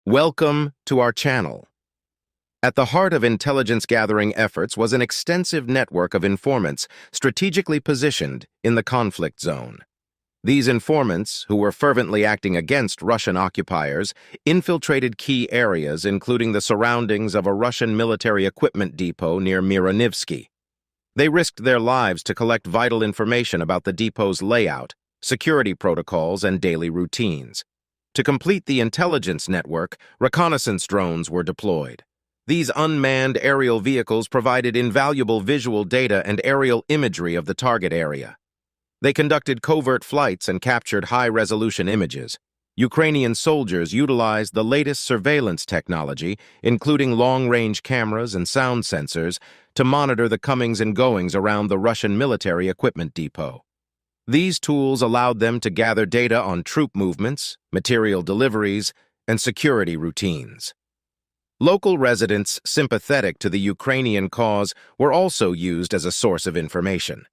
Welcome to our channel. At the heart of intelligence-gathering efforts was an extensive network of informants strategically positioned in the conflict zone. These informants, who were fervently acting against Russian occupiers, infiltrated key areas including the surroundings of a Russian military equipment depot near Mironivsky. They risked their lives to collect vital information about the depot's layout, security protocols, and daily routines. To complete the intelligence network, reconnaissance drones were deployed. These unmanned aerial vehicles provided invaluable visual data and aerial imagery of the target area. They conducted covert flights and captured high-resolution images. Ukrainian soldiers utilized the latest surveillance technology, including long-range cameras and sound sensors, to monitor the comings and goings around the Russian military equipment depot. These tools allowed them to gather data on troop movements, material deliveries, and security routines. Local residents sympathetic to the Ukrainian cause were also used as a source of information.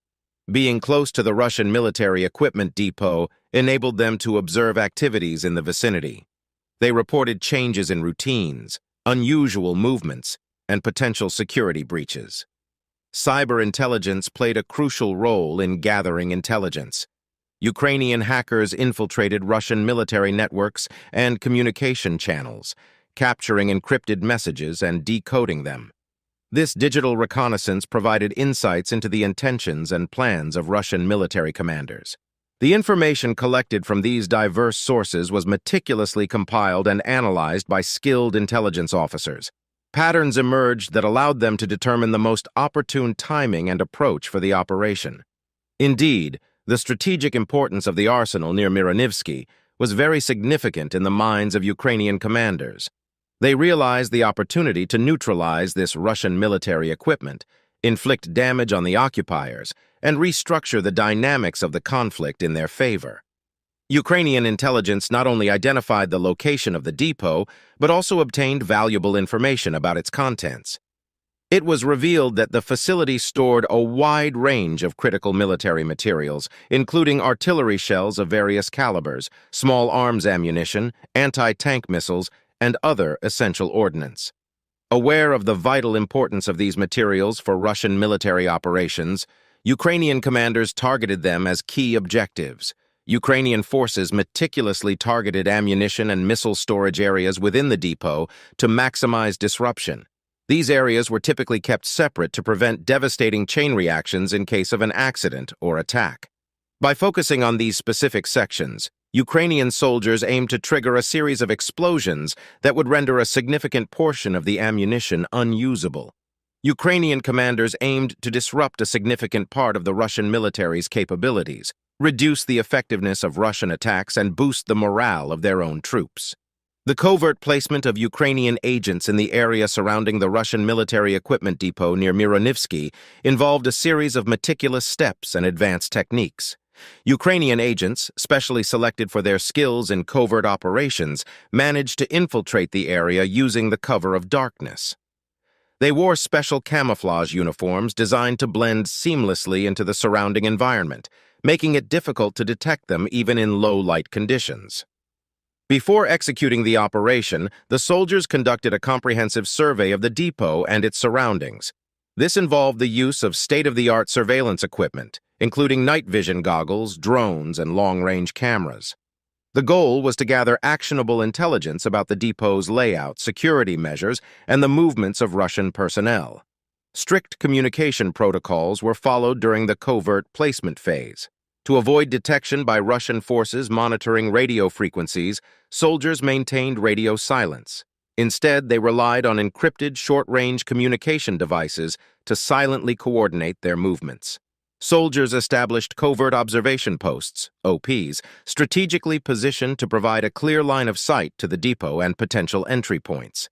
Being close to the Russian military equipment depot enabled them to observe activities in the vicinity. They reported changes in routines, unusual movements, and potential security breaches. Cyber intelligence played a crucial role in gathering intelligence. Ukrainian hackers infiltrated Russian military networks and communication channels, capturing encrypted messages and decoding them. This digital reconnaissance provided insights into the intentions and plans of Russian military commanders. The information collected from these diverse sources was meticulously compiled and analyzed by skilled intelligence officers. Patterns emerged that allowed them to determine the most opportune timing and approach for the operation. Indeed, the strategic importance of the arsenal near Mironivsky was very significant in the minds of Ukrainian commanders. They realized the opportunity to neutralize this Russian military equipment, inflict damage on the occupiers, and restructure the dynamics of the conflict in their favor. Ukrainian intelligence not only identified the location of the depot, but also obtained valuable information about its contents. It was revealed that the facility stored a wide range of critical military materials, including artillery shells of various calibers, small arms ammunition, anti-tank missiles, and other essential ordnance. Aware of the vital importance of these materials for Russian military operations, Ukrainian commanders targeted them as key objectives. Ukrainian forces meticulously targeted ammunition and missile storage areas within the depot to maximize disruption. These areas were typically kept separate to prevent devastating chain reactions in case of an accident or attack. By focusing on these specific sections, Ukrainian soldiers aimed to trigger a series of explosions that would render a significant portion of the ammunition unusable. Ukrainian commanders aimed to disrupt a significant part of the Russian military's capabilities, reduce the effectiveness of Russian attacks, and boost the morale of their own troops. The covert placement of Ukrainian agents in the area surrounding the Russian military equipment depot near Mironivsky involved a series of meticulous steps and advanced techniques. Ukrainian agents, specially selected for their skills in covert operations, managed to infiltrate the area using the cover of darkness. They wore special camouflage uniforms designed to blend seamlessly into the surrounding environment, making it difficult to detect them even in low-light conditions. Before executing the operation, the soldiers conducted a comprehensive survey of the depot and its surroundings. This involved the use of state-of-the-art surveillance equipment, including night vision goggles, drones, and long-range cameras. The goal was to gather actionable intelligence about the depot's layout, security measures, and the movements of Russian personnel. Strict communication protocols were followed during the covert placement phase. To avoid detection by Russian forces monitoring radio frequencies, soldiers maintained radio silence. Instead, they relied on encrypted short-range communication devices to silently coordinate their movements. Soldiers established covert observation posts, OPs, strategically positioned to provide a clear line of sight to the depot and potential entry points.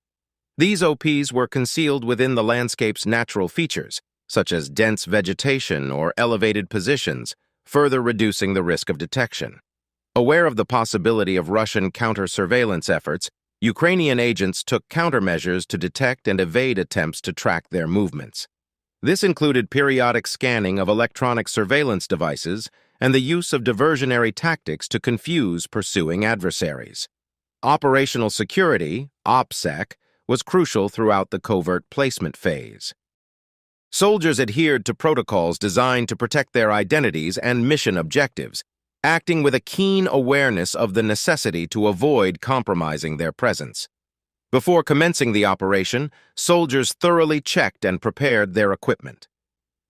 These OPs were concealed within the landscape's natural features, such as dense vegetation or elevated positions, further reducing the risk of detection. Aware of the possibility of Russian counter-surveillance efforts, Ukrainian agents took countermeasures to detect and evade attempts to track their movements. This included periodic scanning of electronic surveillance devices and the use of diversionary tactics to confuse pursuing adversaries. Operational security, OPSEC, was crucial throughout the covert placement phase. Soldiers adhered to protocols designed to protect their identities and mission objectives, acting with a keen awareness of the necessity to avoid compromising their presence. Before commencing the operation, soldiers thoroughly checked and prepared their equipment.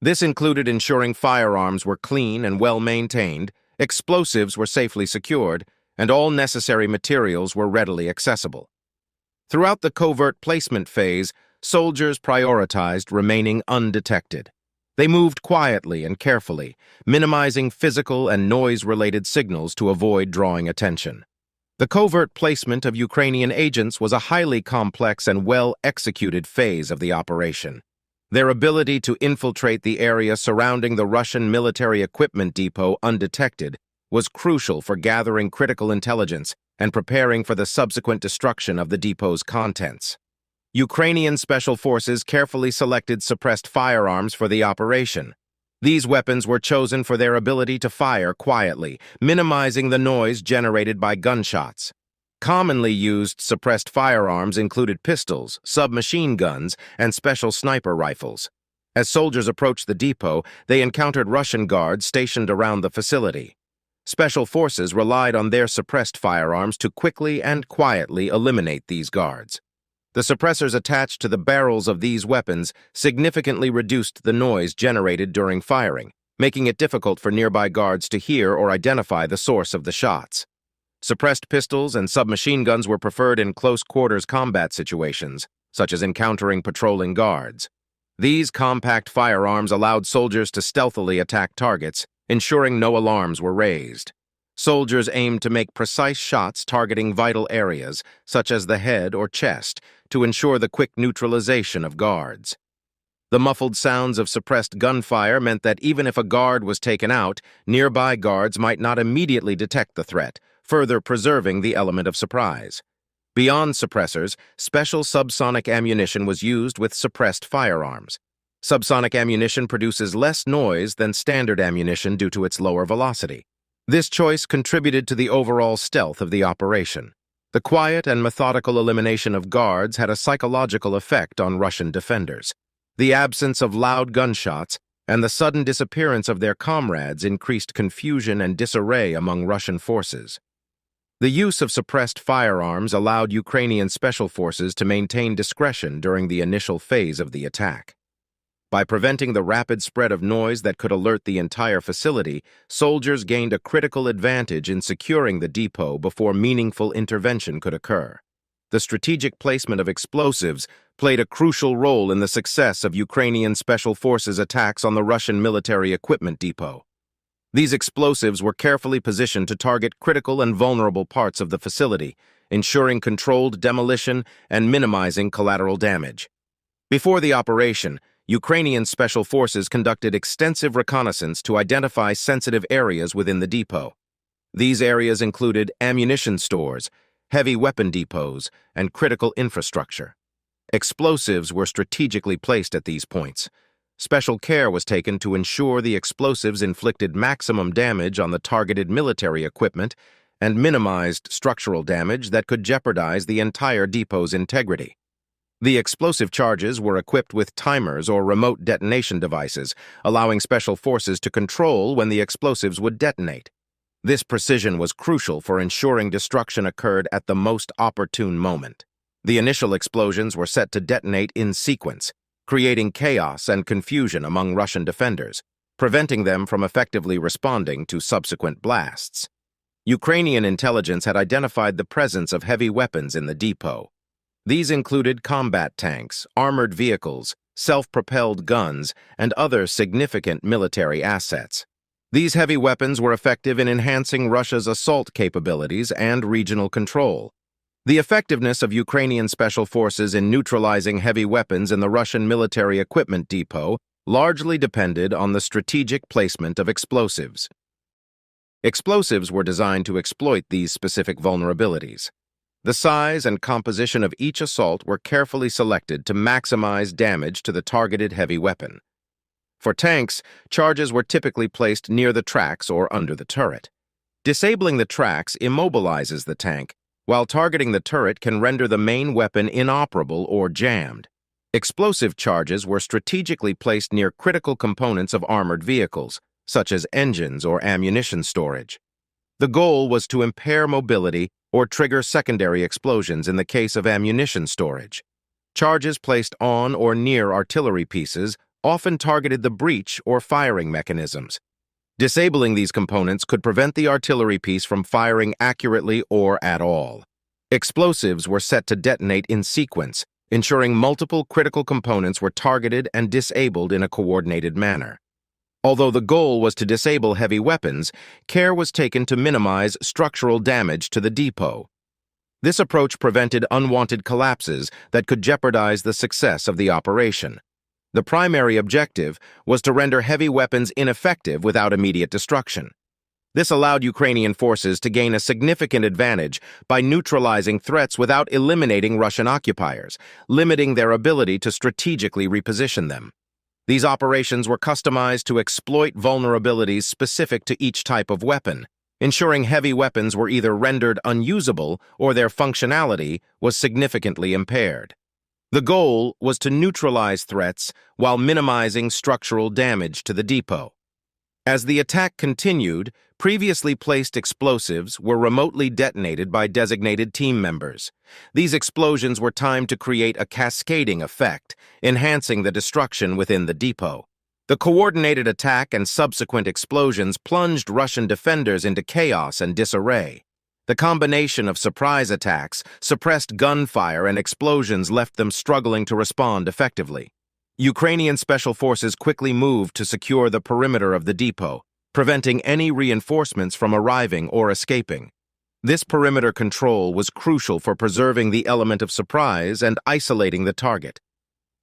This included ensuring firearms were clean and well-maintained, explosives were safely secured, and all necessary materials were readily accessible. Throughout the covert placement phase, soldiers prioritized remaining undetected. They moved quietly and carefully, minimizing physical and noise-related signals to avoid drawing attention. The covert placement of Ukrainian agents was a highly complex and well-executed phase of the operation. Their ability to infiltrate the area surrounding the Russian military equipment depot undetected was crucial for gathering critical intelligence and preparing for the subsequent destruction of the depot's contents. Ukrainian special forces carefully selected suppressed firearms for the operation. These weapons were chosen for their ability to fire quietly, minimizing the noise generated by gunshots. Commonly used suppressed firearms included pistols, submachine guns, and special sniper rifles. As soldiers approached the depot, they encountered Russian guards stationed around the facility. Special forces relied on their suppressed firearms to quickly and quietly eliminate these guards. The suppressors attached to the barrels of these weapons significantly reduced the noise generated during firing, making it difficult for nearby guards to hear or identify the source of the shots. Suppressed pistols and submachine guns were preferred in close-quarters combat situations, such as encountering patrolling guards. These compact firearms allowed soldiers to stealthily attack targets, ensuring no alarms were raised. Soldiers aimed to make precise shots targeting vital areas, such as the head or chest, to ensure the quick neutralization of guards. The muffled sounds of suppressed gunfire meant that even if a guard was taken out, nearby guards might not immediately detect the threat, further preserving the element of surprise. Beyond suppressors, special subsonic ammunition was used with suppressed firearms. Subsonic ammunition produces less noise than standard ammunition due to its lower velocity. This choice contributed to the overall stealth of the operation. The quiet and methodical elimination of guards had a psychological effect on Russian defenders. The absence of loud gunshots and the sudden disappearance of their comrades increased confusion and disarray among Russian forces. The use of suppressed firearms allowed Ukrainian special forces to maintain discretion during the initial phase of the attack. By preventing the rapid spread of noise that could alert the entire facility, soldiers gained a critical advantage in securing the depot before meaningful intervention could occur. The strategic placement of explosives played a crucial role in the success of Ukrainian special forces attacks on the Russian military equipment depot. These explosives were carefully positioned to target critical and vulnerable parts of the facility, ensuring controlled demolition and minimizing collateral damage. Before the operation, Ukrainian special forces conducted extensive reconnaissance to identify sensitive areas within the depot. These areas included ammunition stores, heavy weapon depots, and critical infrastructure. Explosives were strategically placed at these points. Special care was taken to ensure the explosives inflicted maximum damage on the targeted military equipment and minimized structural damage that could jeopardize the entire depot's integrity. The explosive charges were equipped with timers or remote detonation devices, allowing special forces to control when the explosives would detonate. This precision was crucial for ensuring destruction occurred at the most opportune moment. The initial explosions were set to detonate in sequence, creating chaos and confusion among Russian defenders, preventing them from effectively responding to subsequent blasts. Ukrainian intelligence had identified the presence of heavy weapons in the depot. These included combat tanks, armored vehicles, self-propelled guns, and other significant military assets. These heavy weapons were effective in enhancing Russia's assault capabilities and regional control. The effectiveness of Ukrainian special forces in neutralizing heavy weapons in the Russian military equipment depot largely depended on the strategic placement of explosives. Explosives were designed to exploit these specific vulnerabilities. The size and composition of each assault were carefully selected to maximize damage to the targeted heavy weapon. For tanks, charges were typically placed near the tracks or under the turret. Disabling the tracks immobilizes the tank, while targeting the turret can render the main weapon inoperable or jammed. Explosive charges were strategically placed near critical components of armored vehicles, such as engines or ammunition storage. The goal was to impair mobility or trigger secondary explosions in the case of ammunition storage. Charges placed on or near artillery pieces often targeted the breech or firing mechanisms. Disabling these components could prevent the artillery piece from firing accurately or at all. Explosives were set to detonate in sequence, ensuring multiple critical components were targeted and disabled in a coordinated manner. Although the goal was to disable heavy weapons, care was taken to minimize structural damage to the depot. This approach prevented unwanted collapses that could jeopardize the success of the operation. The primary objective was to render heavy weapons ineffective without immediate destruction. This allowed Ukrainian forces to gain a significant advantage by neutralizing threats without eliminating Russian occupiers, limiting their ability to strategically reposition them. These operations were customized to exploit vulnerabilities specific to each type of weapon, ensuring heavy weapons were either rendered unusable or their functionality was significantly impaired. The goal was to neutralize threats while minimizing structural damage to the depot. As the attack continued, previously placed explosives were remotely detonated by designated team members. These explosions were timed to create a cascading effect, enhancing the destruction within the depot. The coordinated attack and subsequent explosions plunged Russian defenders into chaos and disarray. The combination of surprise attacks, suppressed gunfire, and explosions left them struggling to respond effectively. Ukrainian special forces quickly moved to secure the perimeter of the depot, preventing any reinforcements from arriving or escaping. This perimeter control was crucial for preserving the element of surprise and isolating the target.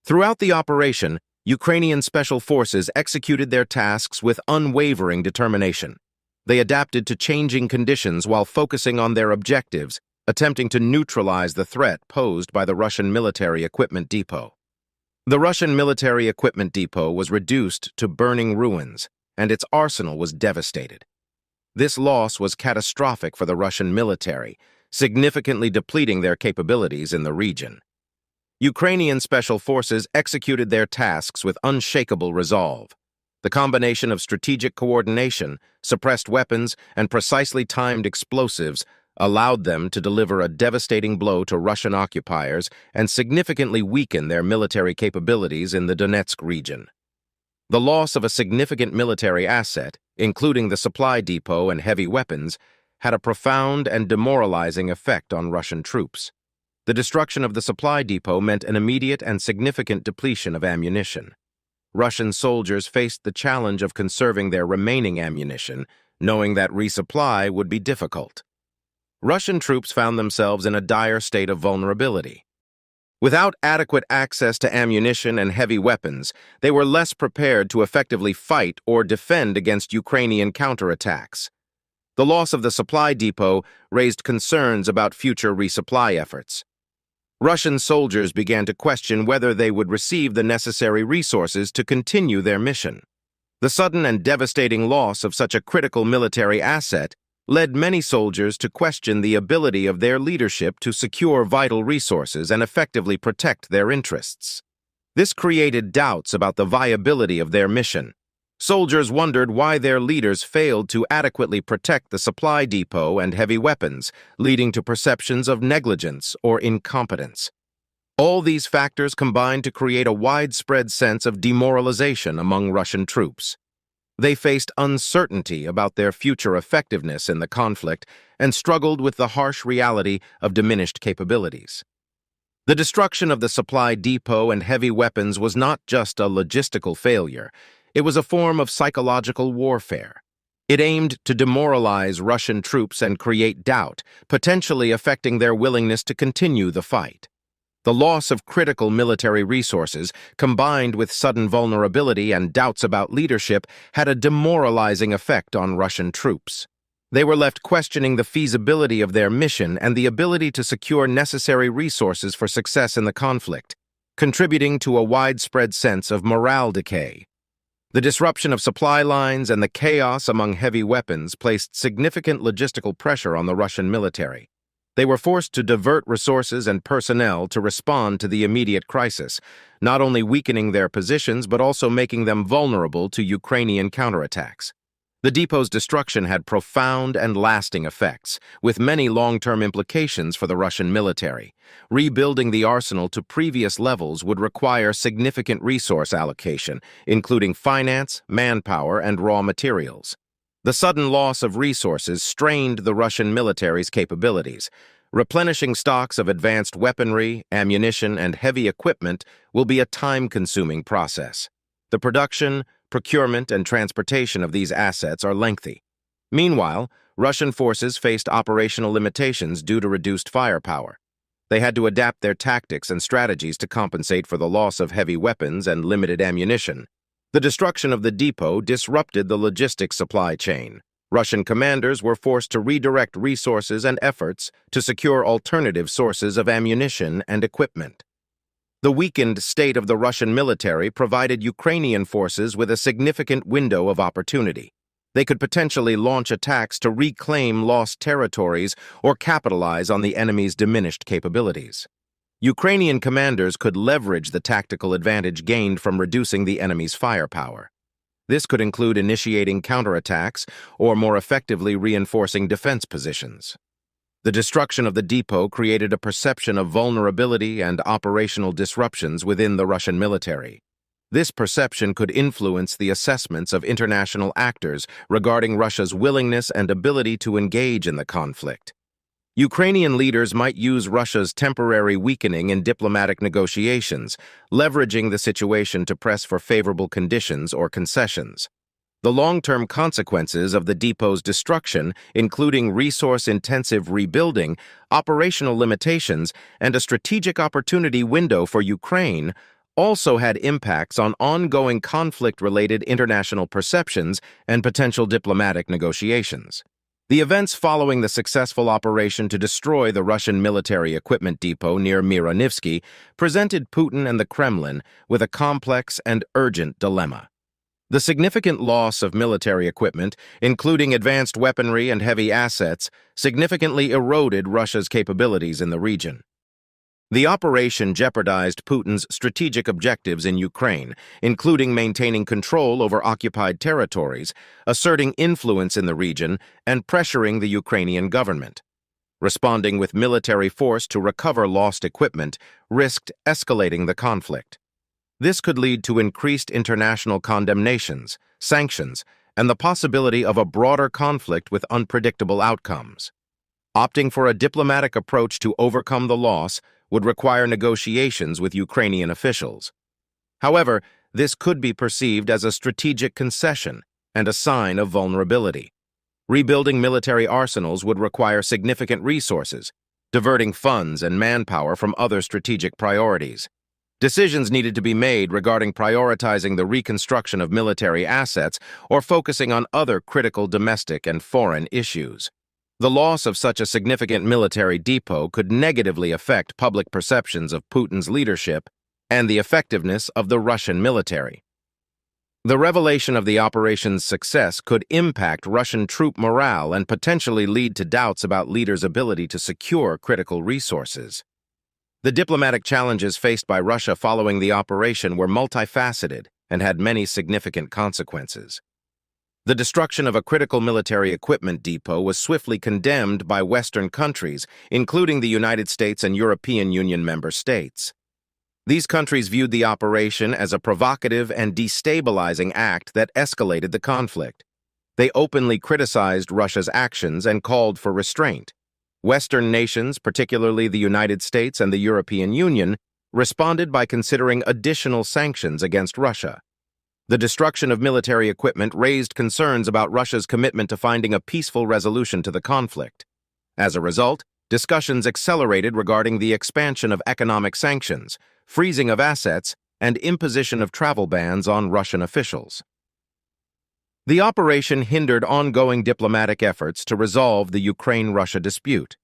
Throughout the operation, Ukrainian special forces executed their tasks with unwavering determination. They adapted to changing conditions while focusing on their objectives, attempting to neutralize the threat posed by the Russian military equipment depot. The Russian military equipment depot was reduced to burning ruins, and its arsenal was devastated. This loss was catastrophic for the Russian military, significantly depleting their capabilities in the region. Ukrainian special forces executed their tasks with unshakable resolve. The combination of strategic coordination, suppressed weapons, and precisely timed explosives allowed them to deliver a devastating blow to Russian occupiers and significantly weaken their military capabilities in the Donetsk region. The loss of a significant military asset, including the supply depot and heavy weapons, had a profound and demoralizing effect on Russian troops. The destruction of the supply depot meant an immediate and significant depletion of ammunition. Russian soldiers faced the challenge of conserving their remaining ammunition, knowing that resupply would be difficult. Russian troops found themselves in a dire state of vulnerability. Without adequate access to ammunition and heavy weapons, they were less prepared to effectively fight or defend against Ukrainian counterattacks. The loss of the supply depot raised concerns about future resupply efforts. Russian soldiers began to question whether they would receive the necessary resources to continue their mission. The sudden and devastating loss of such a critical military asset led many soldiers to question the ability of their leadership to secure vital resources and effectively protect their interests. This created doubts about the viability of their mission. Soldiers wondered why their leaders failed to adequately protect the supply depot and heavy weapons, leading to perceptions of negligence or incompetence. All these factors combined to create a widespread sense of demoralization among Russian troops. They faced uncertainty about their future effectiveness in the conflict and struggled with the harsh reality of diminished capabilities. The destruction of the supply depot and heavy weapons was not just a logistical failure, it was a form of psychological warfare. It aimed to demoralize Russian troops and create doubt, potentially affecting their willingness to continue the fight. The loss of critical military resources, combined with sudden vulnerability and doubts about leadership, had a demoralizing effect on Russian troops. They were left questioning the feasibility of their mission and the ability to secure necessary resources for success in the conflict, contributing to a widespread sense of morale decay. The disruption of supply lines and the chaos among heavy weapons placed significant logistical pressure on the Russian military. They were forced to divert resources and personnel to respond to the immediate crisis, not only weakening their positions but also making them vulnerable to Ukrainian counterattacks. The depot's destruction had profound and lasting effects, with many long-term implications for the Russian military. Rebuilding the arsenal to previous levels would require significant resource allocation, including finance, manpower, and raw materials. The sudden loss of resources strained the Russian military's capabilities. Replenishing stocks of advanced weaponry, ammunition, and heavy equipment will be a time-consuming process. The production, procurement, and transportation of these assets are lengthy. Meanwhile, Russian forces faced operational limitations due to reduced firepower. They had to adapt their tactics and strategies to compensate for the loss of heavy weapons and limited ammunition. The destruction of the depot disrupted the logistics supply chain. Russian commanders were forced to redirect resources and efforts to secure alternative sources of ammunition and equipment. The weakened state of the Russian military provided Ukrainian forces with a significant window of opportunity. They could potentially launch attacks to reclaim lost territories or capitalize on the enemy's diminished capabilities. Ukrainian commanders could leverage the tactical advantage gained from reducing the enemy's firepower. This could include initiating counterattacks or more effectively reinforcing defense positions. The destruction of the depot created a perception of vulnerability and operational disruptions within the Russian military. This perception could influence the assessments of international actors regarding Russia's willingness and ability to engage in the conflict. Ukrainian leaders might use Russia's temporary weakening in diplomatic negotiations, leveraging the situation to press for favorable conditions or concessions. The long-term consequences of the depot's destruction, including resource-intensive rebuilding, operational limitations, and a strategic opportunity window for Ukraine, also had impacts on ongoing conflict-related international perceptions and potential diplomatic negotiations. The events following the successful operation to destroy the Russian military equipment depot near Myronivsky presented Putin and the Kremlin with a complex and urgent dilemma. The significant loss of military equipment, including advanced weaponry and heavy assets, significantly eroded Russia's capabilities in the region. The operation jeopardized Putin's strategic objectives in Ukraine, including maintaining control over occupied territories, asserting influence in the region, and pressuring the Ukrainian government. Responding with military force to recover lost equipment risked escalating the conflict. This could lead to increased international condemnations, sanctions, and the possibility of a broader conflict with unpredictable outcomes. Opting for a diplomatic approach to overcome the loss would require negotiations with Ukrainian officials. However, this could be perceived as a strategic concession and a sign of vulnerability. Rebuilding military arsenals would require significant resources, diverting funds and manpower from other strategic priorities. Decisions needed to be made regarding prioritizing the reconstruction of military assets or focusing on other critical domestic and foreign issues. The loss of such a significant military depot could negatively affect public perceptions of Putin's leadership and the effectiveness of the Russian military. The revelation of the operation's success could impact Russian troop morale and potentially lead to doubts about leaders' ability to secure critical resources. The diplomatic challenges faced by Russia following the operation were multifaceted and had many significant consequences. The destruction of a critical military equipment depot was swiftly condemned by Western countries, including the United States and European Union member states. These countries viewed the operation as a provocative and destabilizing act that escalated the conflict. They openly criticized Russia's actions and called for restraint. Western nations, particularly the United States and the European Union, responded by considering additional sanctions against Russia. The destruction of military equipment raised concerns about Russia's commitment to finding a peaceful resolution to the conflict. As a result, discussions accelerated regarding the expansion of economic sanctions, freezing of assets, and imposition of travel bans on Russian officials. The operation hindered ongoing diplomatic efforts to resolve the Ukraine-Russia dispute.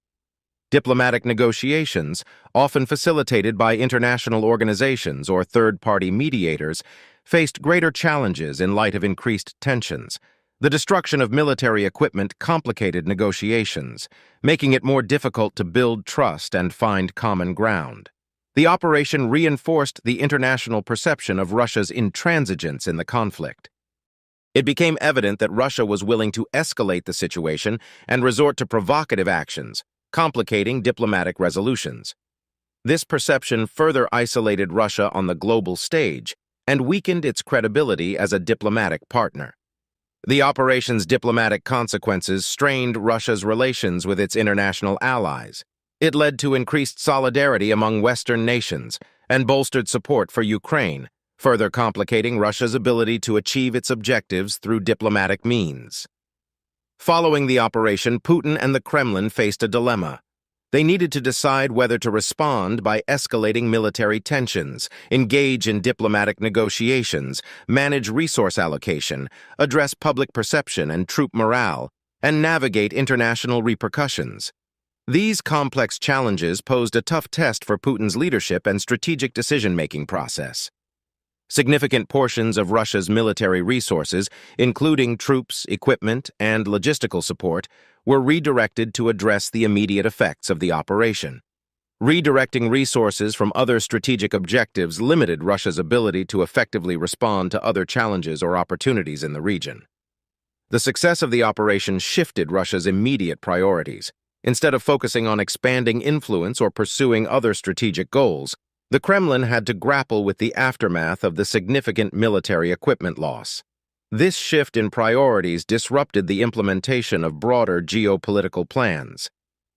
Diplomatic negotiations, often facilitated by international organizations or third-party mediators, faced greater challenges in light of increased tensions. The destruction of military equipment complicated negotiations, making it more difficult to build trust and find common ground. The operation reinforced the international perception of Russia's intransigence in the conflict. It became evident that Russia was willing to escalate the situation and resort to provocative actions, complicating diplomatic resolutions. This perception further isolated Russia on the global stage and weakened its credibility as a diplomatic partner. The operation's diplomatic consequences strained Russia's relations with its international allies. It led to increased solidarity among Western nations and bolstered support for Ukraine, further complicating Russia's ability to achieve its objectives through diplomatic means. Following the operation, Putin and the Kremlin faced a dilemma. They needed to decide whether to respond by escalating military tensions, engage in diplomatic negotiations, manage resource allocation, address public perception and troop morale, and navigate international repercussions. These complex challenges posed a tough test for Putin's leadership and strategic decision-making process. Significant portions of Russia's military resources, including troops, equipment, and logistical support, were redirected to address the immediate effects of the operation. Redirecting resources from other strategic objectives limited Russia's ability to effectively respond to other challenges or opportunities in the region. The success of the operation shifted Russia's immediate priorities. Instead of focusing on expanding influence or pursuing other strategic goals, the Kremlin had to grapple with the aftermath of the significant military equipment loss. This shift in priorities disrupted the implementation of broader geopolitical plans.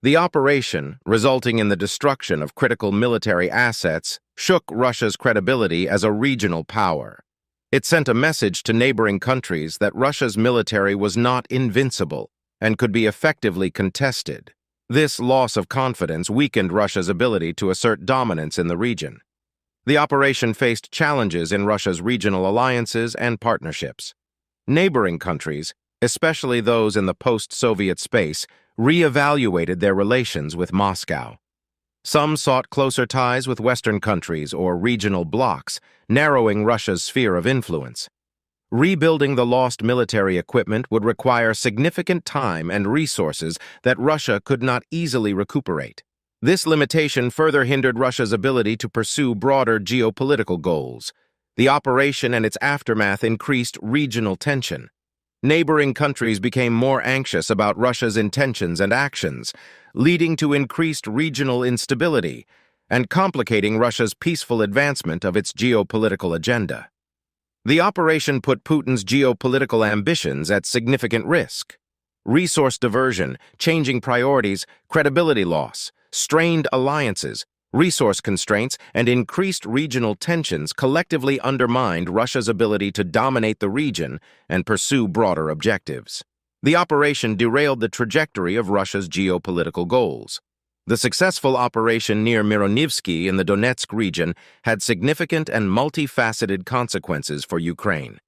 The operation, resulting in the destruction of critical military assets, shook Russia's credibility as a regional power. It sent a message to neighboring countries that Russia's military was not invincible and could be effectively contested. This loss of confidence weakened Russia's ability to assert dominance in the region. The operation faced challenges in Russia's regional alliances and partnerships. Neighboring countries, especially those in the post-Soviet space, re-evaluated their relations with Moscow. Some sought closer ties with Western countries or regional blocs, narrowing Russia's sphere of influence. Rebuilding the lost military equipment would require significant time and resources that Russia could not easily recuperate. This limitation further hindered Russia's ability to pursue broader geopolitical goals. The operation and its aftermath increased regional tension. Neighboring countries became more anxious about Russia's intentions and actions, leading to increased regional instability and complicating Russia's peaceful advancement of its geopolitical agenda. The operation put Putin's geopolitical ambitions at significant risk. Resource diversion, changing priorities, credibility loss, strained alliances, resource constraints, and increased regional tensions collectively undermined Russia's ability to dominate the region and pursue broader objectives. The operation derailed the trajectory of Russia's geopolitical goals. The successful operation near Myronivsky in the Donetsk region had significant and multifaceted consequences for Ukraine.